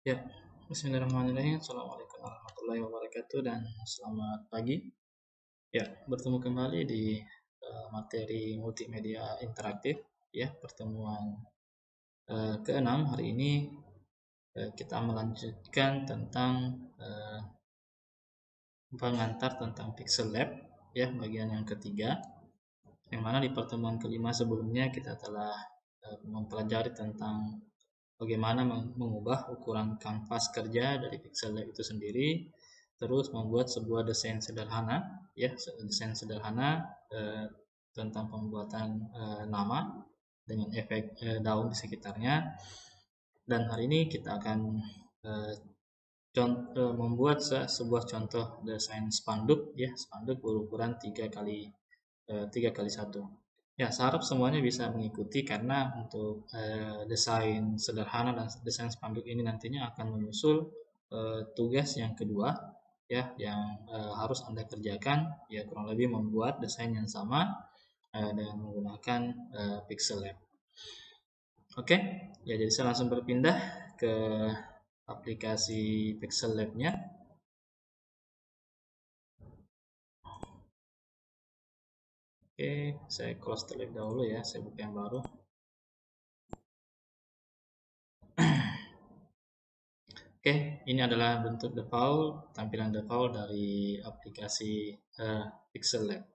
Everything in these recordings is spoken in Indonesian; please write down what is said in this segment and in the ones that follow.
Ya, bismillahirrahmanirrahim. Assalamualaikum warahmatullahi wabarakatuh dan selamat pagi. Ya, bertemu kembali di materi multimedia interaktif. Ya, pertemuan ke-6 hari ini kita melanjutkan tentang pengantar tentang Pixel Lab. Ya, bagian yang ketiga. Yang mana di pertemuan kelima sebelumnya kita telah mempelajari tentang bagaimana mengubah ukuran kanvas kerja dari Pixel Lab itu sendiri, terus membuat sebuah desain sederhana, ya, desain sederhana tentang pembuatan nama dengan efek daun di sekitarnya. Dan hari ini kita akan membuat sebuah contoh desain spanduk, ya, spanduk berukuran 3x1. Ya, saya harap semuanya bisa mengikuti karena untuk desain sederhana dan desain spanduk ini nantinya akan menyusul tugas yang kedua, ya, yang harus Anda kerjakan, ya, kurang lebih membuat desain yang sama dengan menggunakan Pixel Lab. Oke, ya, jadi saya langsung berpindah ke aplikasi Pixel Lab-nya. Oke, saya close terlebih dahulu ya, saya buka yang baru. Oke, ini adalah bentuk default, tampilan default dari aplikasi Pixel Lab.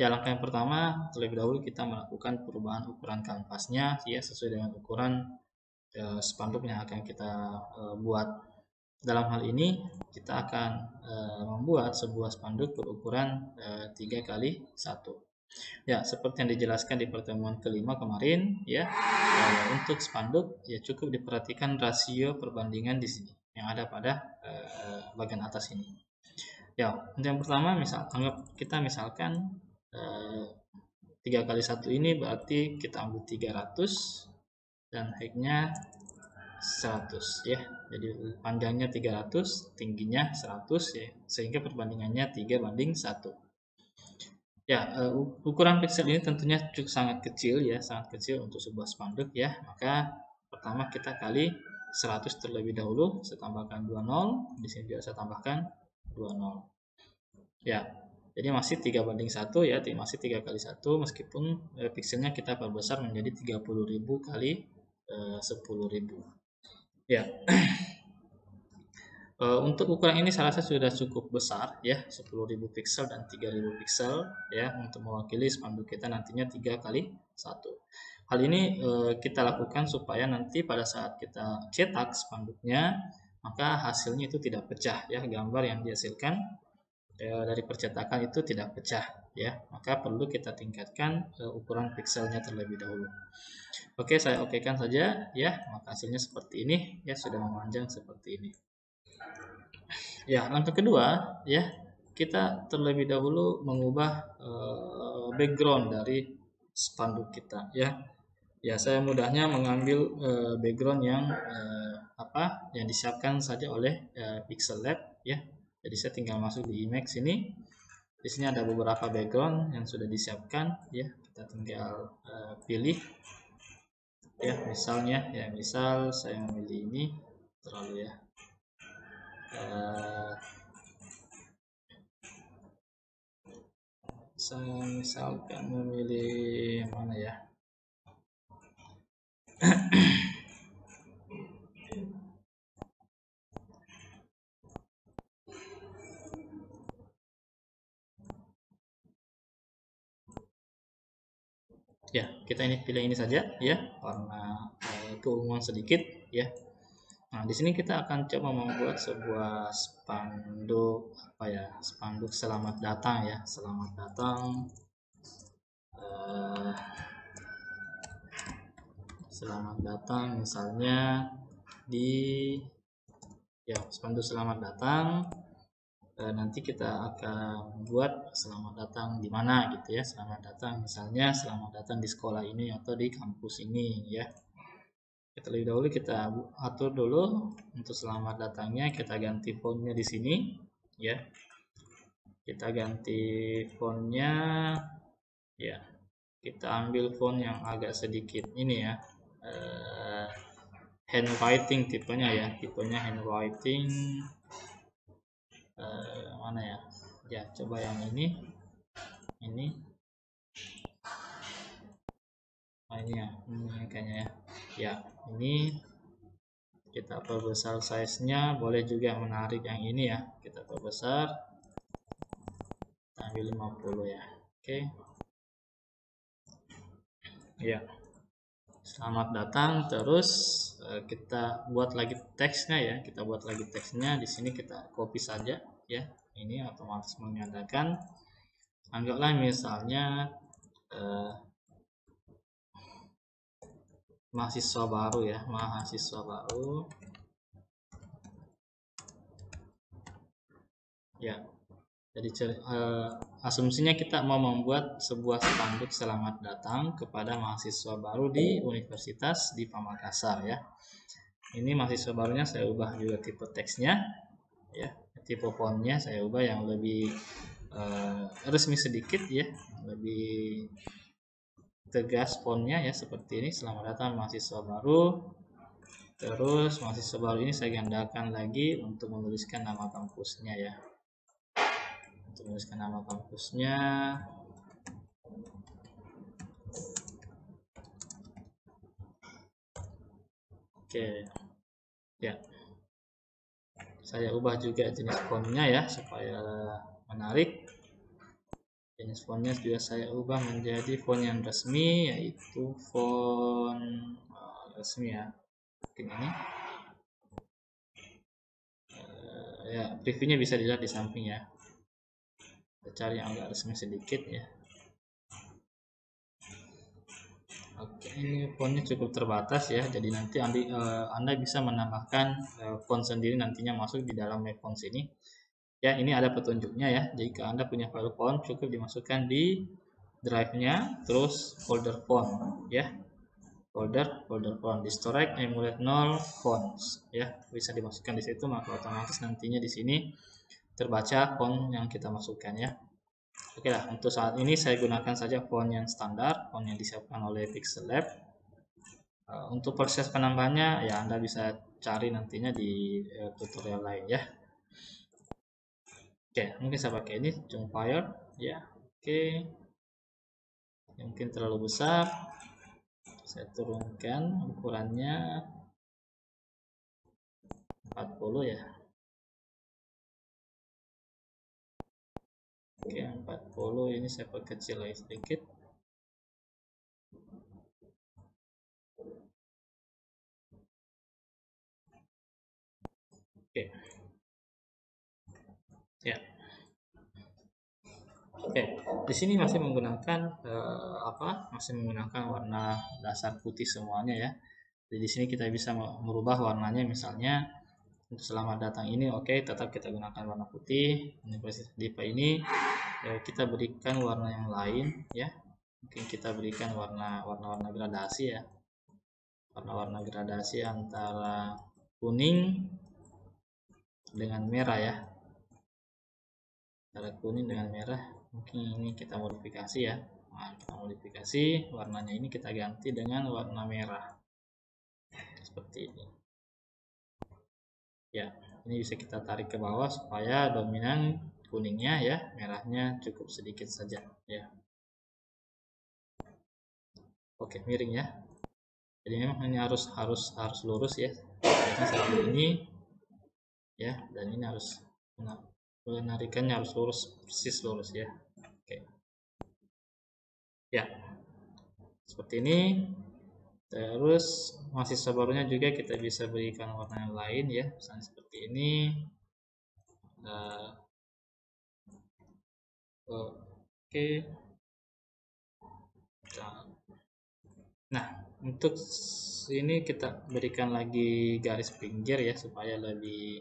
Ya, langkah yang pertama, terlebih dahulu kita melakukan perubahan ukuran kanvasnya, ya, sesuai dengan ukuran spanduk yang akan kita buat. Dalam hal ini, kita akan membuat sebuah spanduk berukuran 3x1. Ya, seperti yang dijelaskan di pertemuan kelima kemarin, ya, untuk spanduk ya cukup diperhatikan rasio perbandingan di sini yang ada pada bagian atas ini. Ya, untuk yang pertama, kita misalkan 3x1 ini berarti kita ambil 300 dan height-nya 100, ya. Jadi panjangnya 300, tingginya 100, ya, sehingga perbandingannya 3:1. Ya, ukuran pixel ini tentunya cukup sangat kecil, ya, sangat kecil untuk sebuah spanduk, ya. Maka pertama kita kali 100 terlebih dahulu, saya tambahkan 20, di sini juga saya tambahkan 20. Ya, jadi masih 3:1, ya, masih 3x1 meskipun pixelnya kita perbesar menjadi 30.000 kali 10.000. Ya. Untuk ukuran ini saya rasa sudah cukup besar, ya, 10.000 pixel dan 3.000 pixel, ya, untuk mewakili spanduk kita nantinya 3x1. Hal ini kita lakukan supaya nanti pada saat kita cetak spanduknya, maka hasilnya itu tidak pecah, ya, gambar yang dihasilkan dari percetakan itu tidak pecah, ya, maka perlu kita tingkatkan ukuran pixelnya terlebih dahulu. Oke, saya okekan saja, ya, maka hasilnya seperti ini, ya, sudah memanjang seperti ini. Ya, langkah kedua, ya, kita terlebih dahulu mengubah background dari spanduk kita, ya. Ya, saya mudahnya mengambil background yang yang disiapkan saja oleh Pixel Lab, ya. Jadi saya tinggal masuk di image sini. Di sini ada beberapa background yang sudah disiapkan, ya. Kita tinggal pilih, ya. Misalnya, ya, misal saya memilih ini terlalu, ya. Saya misalkan memilih mana, ya. Ya, kita ini pilih ini saja, ya, warna keunguan sedikit, ya. Nah, di sini kita akan coba membuat sebuah spanduk spanduk selamat datang, ya, selamat datang. Selamat datang misalnya di, ya, spanduk selamat datang. Nanti kita akan buat selamat datang di mana gitu, ya, selamat datang misalnya selamat datang di sekolah ini atau di kampus ini, ya. Terlebih dahulu kita atur dulu untuk selamat datangnya, kita ganti fontnya di sini, ya. Kita ganti fontnya, ya. Kita ambil font yang agak sedikit ini, ya, handwriting tipenya ya, tipenya handwriting. Mana ya? Ya, coba yang ini ini ya, ini kayaknya ya. Ya, ini kita perbesar size-nya, boleh juga menarik yang ini ya, kita perbesar, kita ambil 50 ya. Oke. Ya, selamat datang. Terus kita buat lagi teksnya ya, kita buat lagi teksnya. Di sini kita copy saja ya, ini otomatis menggandakan. Anggaplah misalnya mahasiswa baru ya, mahasiswa baru ya. Jadi asumsinya kita mau membuat sebuah spanduk selamat datang kepada mahasiswa baru di Universitas di Pamakassar ya. Ini mahasiswa barunya saya ubah juga tipe teksnya ya, tipe fontnya saya ubah yang lebih resmi sedikit ya, lebih tegas fontnya ya, seperti ini. Selamat datang mahasiswa baru. Terus mahasiswa baru ini saya gandakan lagi untuk menuliskan nama kampusnya ya, untuk menuliskan nama kampusnya. Oke ya, saya ubah juga jenis fontnya ya supaya menarik. Jenis fontnya juga saya ubah menjadi font yang resmi, yaitu font resmi ya, mungkin ini ya. Previewnya bisa dilihat di samping ya, kita cari yang agak resmi sedikit ya. Oke, ini fontnya cukup terbatas ya, jadi nanti Anda bisa menambahkan font sendiri nantinya masuk di dalam fonts ini ya. Ini ada petunjuknya ya, jika Anda punya file font cukup dimasukkan di drive-nya, terus folder font ya, folder font di storage emulate 0 fonts ya, bisa dimasukkan di situ, maka otomatis nantinya di sini terbaca font yang kita masukkan ya. Oke lah, untuk saat ini saya gunakan saja font yang standar, font yang disiapkan oleh Pixel Lab. Untuk proses penambahannya ya Anda bisa cari nantinya di tutorial lain ya. Oke, mungkin saya pakai ini Jumpfire ya. Oke, mungkin terlalu besar, saya turunkan ukurannya 40 ya. Oke, 40 ini saya perkecil lagi sedikit. Oke. Ya. Oke, di sini masih menggunakan masih menggunakan warna dasar putih semuanya ya. Jadi di sini kita bisa merubah warnanya, misalnya untuk selamat datang ini oke, tetap kita gunakan warna putih. Universitas DIPA ini kita berikan warna yang lain ya. Mungkin kita berikan warna-warna gradasi ya. Warna-warna gradasi antara kuning dengan merah ya. Antara kuning dengan merah. Mungkin ini kita modifikasi ya. Nah, kita modifikasi warnanya, ini kita ganti dengan warna merah seperti ini ya. Ini bisa kita tarik ke bawah supaya dominan kuningnya ya, merahnya cukup sedikit saja ya. Oke, miring ya. Jadi memang ini harus lurus ya. Biasanya seperti ini ya, dan ini harus penarikannya harus lurus, persis lurus ya. Oke ya, seperti ini. Terus mahasiswa barunya juga kita bisa berikan warna yang lain ya, misalnya seperti ini. Oke. Nah, untuk ini kita berikan lagi garis pinggir ya supaya lebih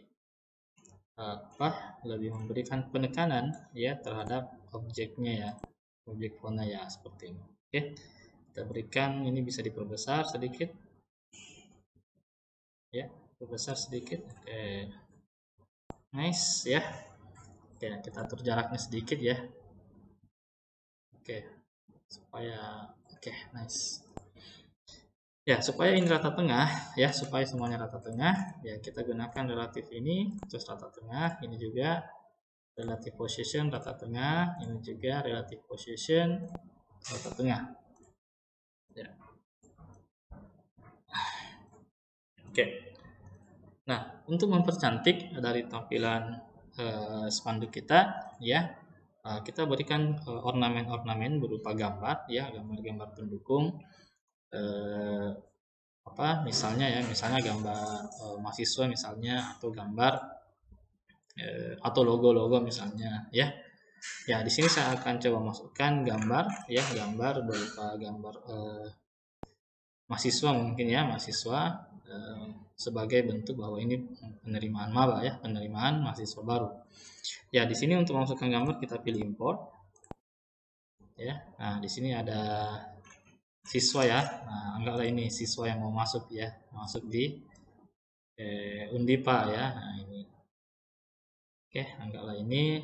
lebih memberikan penekanan ya terhadap objeknya ya, objek fontnya ya, seperti ini. Oke, kita berikan, ini bisa diperbesar sedikit ya, perbesar sedikit. Oke, nice ya. Oke, kita atur jaraknya sedikit ya. Oke, supaya oke, nice. Ya, supaya ini rata tengah, ya, supaya semuanya rata tengah, ya kita gunakan relatif ini, terus rata tengah, ini juga relative position rata tengah, ini juga relative position rata tengah. Ya. Oke. Nah, untuk mempercantik dari tampilan spanduk kita, ya, kita berikan ornamen-ornamen berupa gambar, ya, gambar-gambar pendukung. Misalnya ya, misalnya gambar mahasiswa misalnya, atau gambar atau logo-logo misalnya, ya. Ya, di sini saya akan coba masukkan gambar, ya, gambar berupa gambar mahasiswa mungkin ya, mahasiswa sebagai bentuk bahwa ini penerimaan maba, ya, penerimaan mahasiswa baru. Ya, di sini untuk masukkan gambar kita pilih import, ya. Nah, di sini ada siswa ya. Nah, anggaplah ini siswa yang mau masuk ya, masuk di Undipa ya. Nah, ini. Oke, anggaplah ini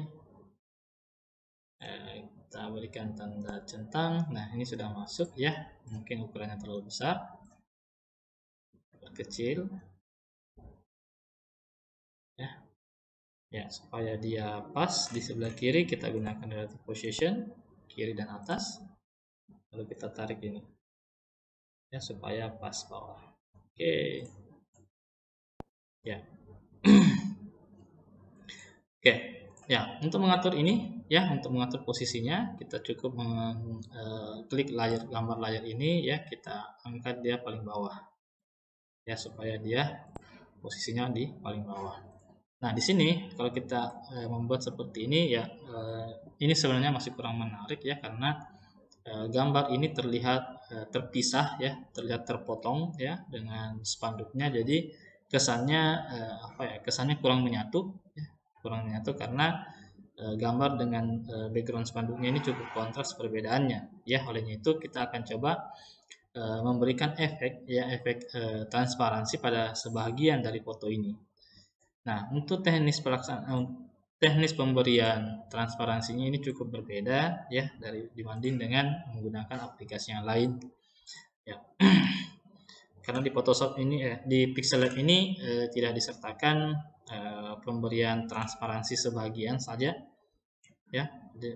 kita berikan tanda centang. Nah, ini sudah masuk ya. Mungkin ukurannya terlalu besar. Kecil. Ya. Ya, supaya dia pas di sebelah kiri kita gunakan relative position kiri dan atas. Lalu kita tarik ini. Ya, supaya pas bawah. Oke. Ya. Oke. Ya, untuk mengatur ini, ya, untuk mengatur posisinya kita cukup klik layar gambar layar ini, ya, kita angkat dia paling bawah, ya, supaya dia posisinya di paling bawah. Nah, di sini kalau kita membuat seperti ini, ya, ini sebenarnya masih kurang menarik ya, karena gambar ini terlihat terpisah ya, terlihat terpotong ya dengan spanduknya. Jadi kesannya kesannya kurang menyatu, ya, kurang menyatu karena gambar dengan background spanduknya ini cukup kontras perbedaannya ya. Olehnya itu kita akan coba memberikan efek transparansi pada sebagian dari foto ini. Nah, untuk teknis pemberian transparansinya ini cukup berbeda ya dibanding dengan menggunakan aplikasi yang lain. Ya. Karena di Photoshop ini di Pixel Lab ini tidak disertakan pemberian transparansi sebagian saja ya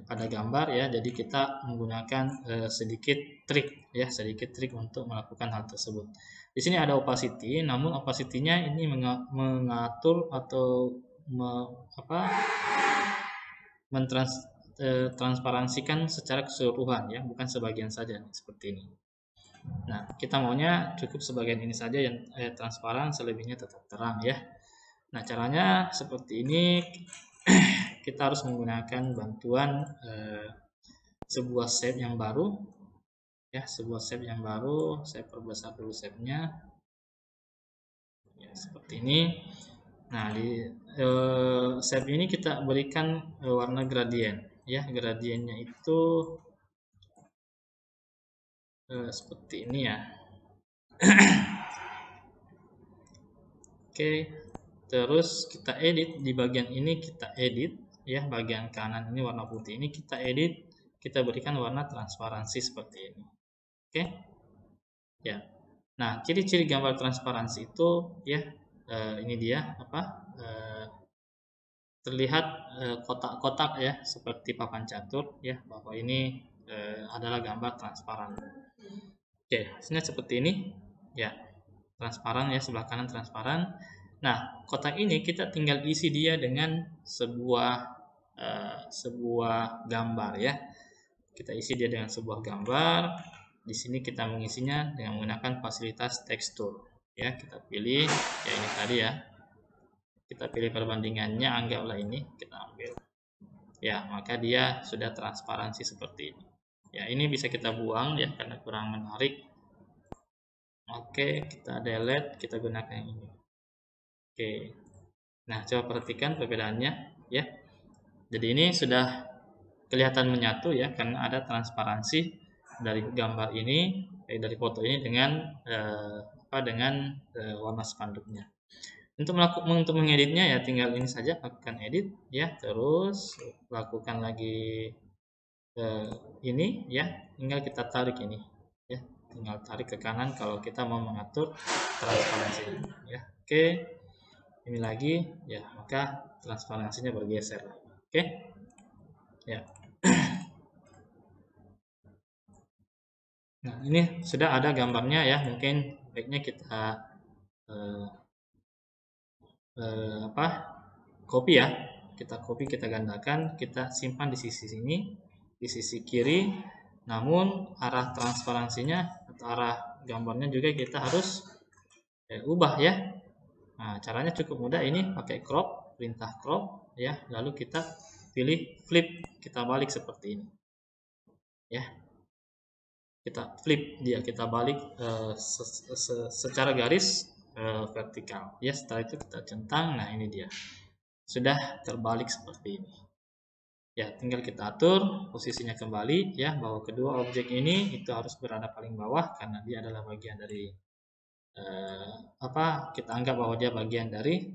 pada gambar ya. Jadi kita menggunakan sedikit trik untuk melakukan hal tersebut. Di sini ada opacity, namun opacity-nya ini mengatur atau mentransparansikan secara keseluruhan ya, bukan sebagian saja seperti ini. Nah, kita maunya cukup sebagian ini saja yang transparan, selebihnya tetap terang ya. Nah, caranya seperti ini. Kita harus menggunakan bantuan sebuah shape yang baru ya, sebuah shape yang baru. Saya perbesar dulu shape-nya ya, seperti ini. Nah, di shape ini kita berikan warna gradien ya. Gradiennya itu seperti ini ya. Oke, terus kita edit di bagian ini, kita edit ya, bagian kanan ini warna putih ini kita edit, kita berikan warna transparansi seperti ini. Oke ya. Nah, ciri-ciri gambar transparansi itu ya, ini dia terlihat kotak-kotak ya, seperti papan catur ya, bahwa ini adalah gambar transparan. Oke, hasilnya seperti ini ya, transparan ya, sebelah kanan transparan. Nah, kotak ini kita tinggal isi dia dengan sebuah gambar ya. Kita isi dia dengan sebuah gambar. Di sini kita mengisinya dengan menggunakan fasilitas tekstur ya. Kita pilih ya, ini tadi ya. Kita pilih perbandingannya, anggaplah ini kita ambil. Ya, maka dia sudah transparansi seperti ini. Ya, ini bisa kita buang ya karena kurang menarik. Oke, kita delete, kita gunakan yang ini. Oke. Nah, coba perhatikan perbedaannya ya. Jadi ini sudah kelihatan menyatu ya, karena ada transparansi dari gambar ini, dari foto ini dengan warna spanduknya. Untuk mengeditnya ya tinggal ini saja, lakukan edit ya, terus lakukan lagi ini ya, tinggal kita tarik ini ya. tinggal tarik ke kanan kalau kita mau mengatur transparansinya ya. Oke, ini lagi ya, maka transparansinya bergeser. Oke ya. Nah, ini sudah ada gambarnya ya, mungkin baiknya kita copy ya, kita copy, kita gandakan, kita simpan di sisi sini, di sisi kiri. Namun arah transparansinya atau arah gambarnya juga kita harus ubah ya. Nah, caranya cukup mudah, ini pakai crop, perintah crop ya, lalu kita pilih flip, kita balik seperti ini ya, kita flip dia, kita balik secara garis vertikal ya. Setelah itu kita centang, nah ini dia sudah terbalik seperti ini ya. Tinggal kita atur posisinya kembali ya, bahwa kedua objek ini itu harus berada paling bawah karena dia adalah bagian dari kita anggap bahwa dia bagian dari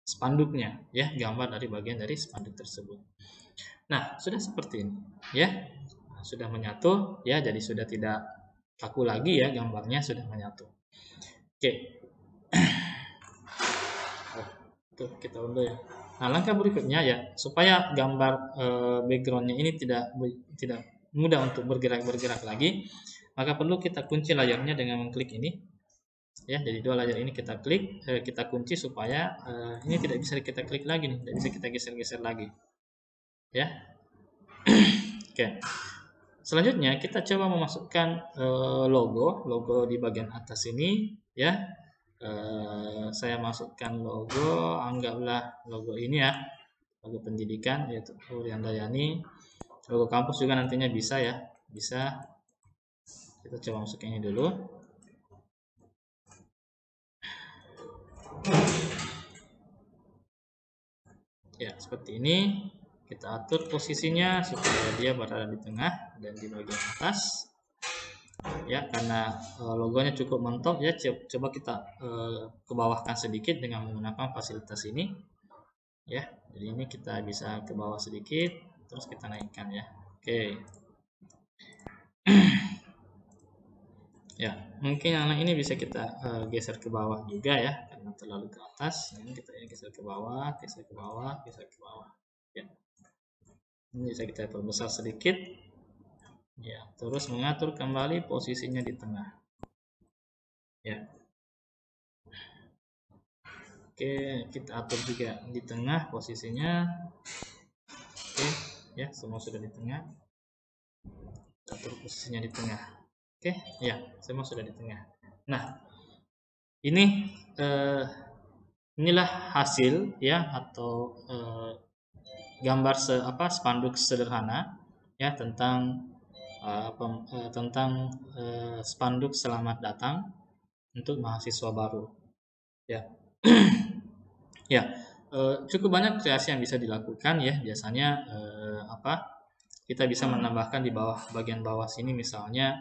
spanduknya ya, gambar dari bagian dari spanduk tersebut. Nah, sudah seperti ini ya. Sudah menyatu ya, jadi sudah tidak kaku lagi ya, gambarnya sudah menyatu. Oke. Tuh, kita unduh ya. Nah, langkah berikutnya ya, supaya gambar backgroundnya ini tidak mudah untuk bergerak lagi, maka perlu kita kunci layarnya dengan mengklik ini ya. Jadi dua layar ini kita klik, kita kunci supaya ini tidak bisa kita klik lagi nih, tidak bisa kita geser-geser lagi ya. Oke. Selanjutnya kita coba memasukkan logo di bagian atas ini ya. Saya masukkan logo, anggaplah logo ini ya, logo pendidikan yaitu Wuryandayani. Logo kampus juga nantinya bisa ya, bisa. Kita coba masuk ini dulu. Ya, seperti ini. Kita atur posisinya supaya dia berada di tengah dan di bagian atas ya, karena logonya cukup mentok ya. Coba kita kebawahkan sedikit dengan menggunakan fasilitas ini ya. Jadi ini kita bisa ke bawah sedikit, terus kita naikkan ya. Oke. Ya, mungkin yang ini bisa kita geser ke bawah juga ya, karena terlalu ke atas. Ini kita geser ke bawah, geser ke bawah, geser ke bawah ya. Ini bisa kita perbesar sedikit ya, terus mengatur kembali posisinya di tengah ya. Oke, kita atur juga di tengah posisinya. Oke ya, semua sudah di tengah. Kita atur posisinya di tengah. Oke ya, semua sudah di tengah. Nah, ini inilah hasil ya, atau gambar spanduk sederhana ya tentang spanduk selamat datang untuk mahasiswa baru ya. Ya, cukup banyak kreasi yang bisa dilakukan ya. Biasanya kita bisa menambahkan di bagian bawah sini misalnya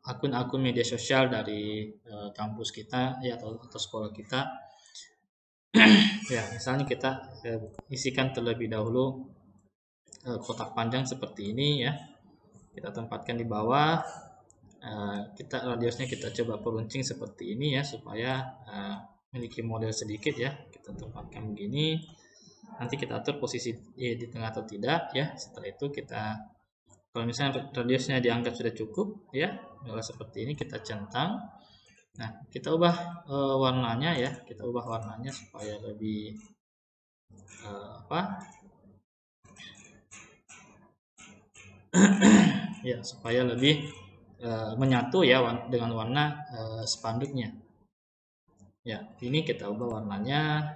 akun-akun media sosial dari kampus kita ya, atau sekolah kita. Ya, misalnya kita isikan terlebih dahulu kotak panjang seperti ini ya. Kita tempatkan di bawah. Kita radiusnya kita coba peruncing seperti ini ya, supaya memiliki model sedikit ya. Kita tempatkan begini. Nanti kita atur posisi di tengah atau tidak ya. Setelah itu kita, kalau misalnya radiusnya dianggap sudah cukup ya, seperti ini kita centang. Nah, kita ubah warnanya ya, kita ubah warnanya supaya lebih ya, supaya lebih menyatu ya dengan warna spanduknya. Ya, ini kita ubah warnanya.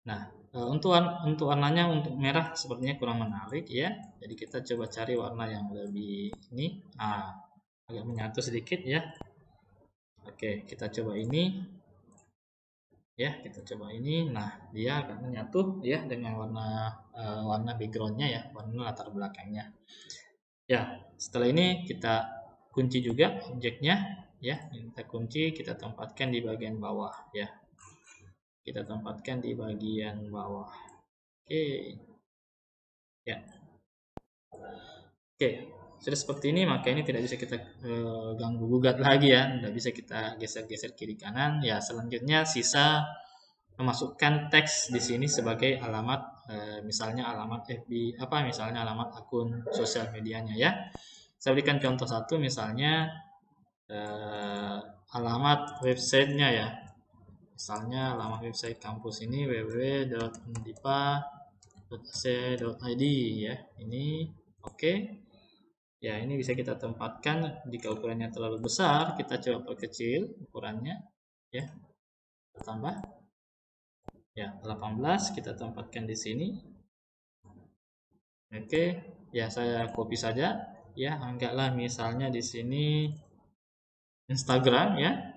Nah, untuk warnanya, untuk merah sepertinya kurang menarik ya. Jadi kita coba cari warna yang lebih ini, agak menyatu sedikit ya. Oke, kita coba ini ya, kita coba ini. Nah, dia akan menyatu ya dengan warna backgroundnya ya, warna latar belakangnya ya. Setelah ini kita kunci juga objeknya ya, kita kunci, kita tempatkan di bagian bawah ya, kita tempatkan di bagian bawah. Oke ya, oke. sudah seperti ini, maka ini tidak bisa kita ganggu gugat lagi ya, tidak bisa kita geser-geser kiri kanan. Ya, selanjutnya sisa memasukkan teks di sini sebagai alamat, misalnya alamat FB apa, misalnya alamat akun sosial medianya ya. Saya berikan contoh satu, misalnya alamat websitenya ya. Misalnya alamat website kampus ini www.undipa.ac.id ya. Ini oke. Ya, ini bisa kita tempatkan. Jika ukurannya terlalu besar, kita coba perkecil ukurannya ya. Tambah ya 18, kita tempatkan di sini. Oke, ya saya copy saja ya. Anggaplah misalnya di sini Instagram ya.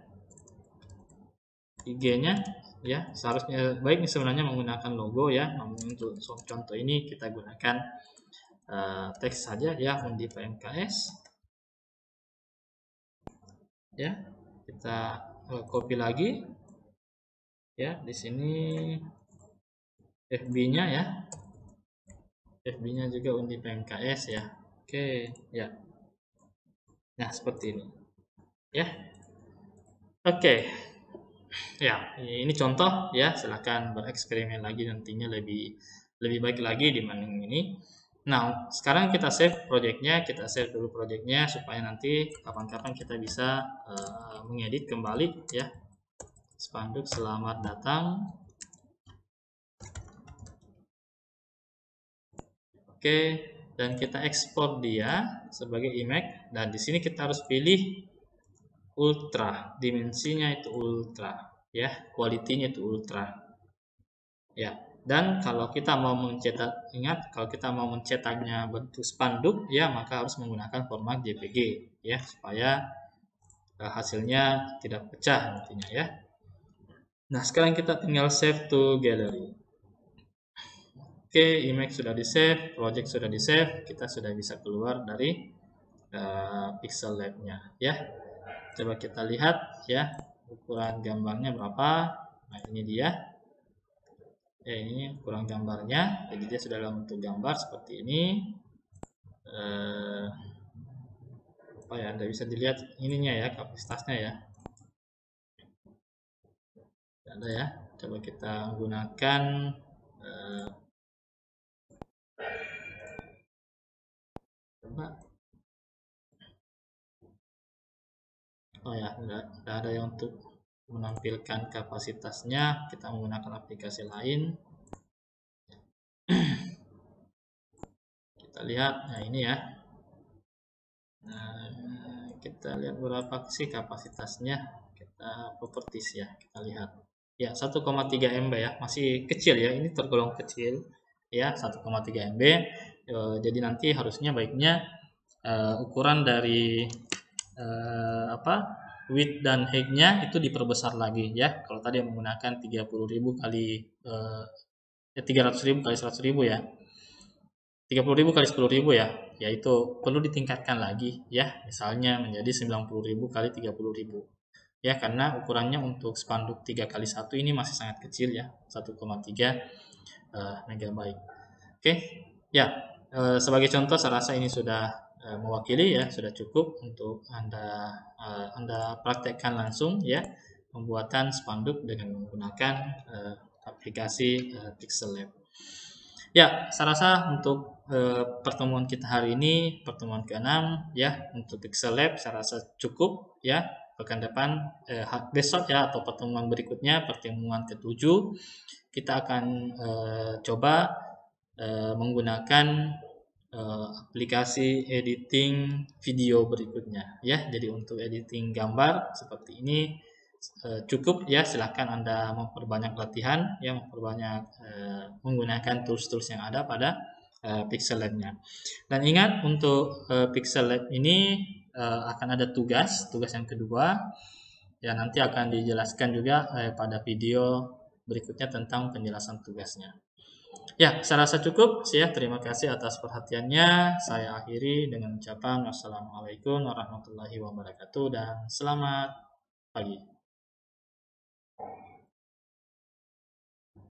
IG-nya ya, seharusnya baik sebenarnya menggunakan logo ya, namun untuk contoh ini kita gunakan teks saja ya, Undipa MKS ya. Kita copy lagi ya, di sini FB-nya ya, FB-nya juga Undipa MKS ya. Oke ya, nah seperti ini ya. Oke ya, ini contoh ya, silahkan bereksperimen lagi nantinya lebih baik lagi dibanding ini. Nah, sekarang kita save projectnya, kita save dulu projectnya supaya nanti kapan-kapan kita bisa mengedit kembali ya. Spanduk selamat datang. Oke, dan kita ekspor dia sebagai image, dan di sini kita harus pilih ultra, dimensinya itu ultra ya, kualitinya itu ultra ya. Dan kalau kita mau mencetak, ingat kalau kita mau mencetaknya bentuk spanduk ya, maka harus menggunakan format JPG ya, supaya hasilnya tidak pecah nantinya ya. Nah, sekarang kita tinggal save to gallery. Oke, image sudah di save, project sudah di save, kita sudah bisa keluar dari Pixel Lab-nya ya. Coba kita lihat ya, ukuran gambarnya berapa. Nah, ini dia. Ini kurang gambarnya, jadi dia sudah dalam bentuk gambar seperti ini. Apa ya, Anda bisa dilihat ininya ya, kapasitasnya ya. Tidak ada ya. Coba kita gunakan coba. Oh ya, tidak ada yang untuk menampilkan kapasitasnya. Kita menggunakan aplikasi lain. Kita lihat, nah ini ya. Nah, kita lihat berapa sih kapasitasnya. Kita properties ya, kita lihat. Ya, 1,3 MB ya, masih kecil ya. Ini tergolong kecil ya, 1,3 MB. Jadi nanti harusnya baiknya ukuran dari width dan height-nya itu diperbesar lagi ya. Kalau tadi menggunakan 30.000 kali 300.000 kali 100.000 ya. 30.000 kali 10.000 ya, yaitu perlu ditingkatkan lagi ya, misalnya menjadi 90.000 kali 30.000 ya, karena ukurannya untuk spanduk 3 kali 1 ini masih sangat kecil ya, 1,3 MB. Oke ya, sebagai contoh saya rasa ini sudah mewakili ya, sudah cukup untuk Anda praktekkan langsung ya, pembuatan spanduk dengan menggunakan aplikasi Pixel Lab. Ya, saya rasa untuk pertemuan kita hari ini, pertemuan ke-6 ya, untuk Pixel Lab saya rasa cukup ya. Pekan depan, besok ya, atau pertemuan berikutnya, pertemuan ke-7, kita akan coba menggunakan aplikasi editing video berikutnya ya. Jadi untuk editing gambar seperti ini cukup ya, silahkan Anda memperbanyak latihan ya, memperbanyak menggunakan tools-tools yang ada pada Pixel Lab-nya. Dan ingat, untuk Pixel Lab ini akan ada tugas yang kedua ya, nanti akan dijelaskan juga pada video berikutnya tentang penjelasan tugasnya. Ya, saya rasa cukup ya. Terima kasih atas perhatiannya. Saya akhiri dengan ucapan wassalamualaikum warahmatullahi wabarakatuh dan selamat pagi.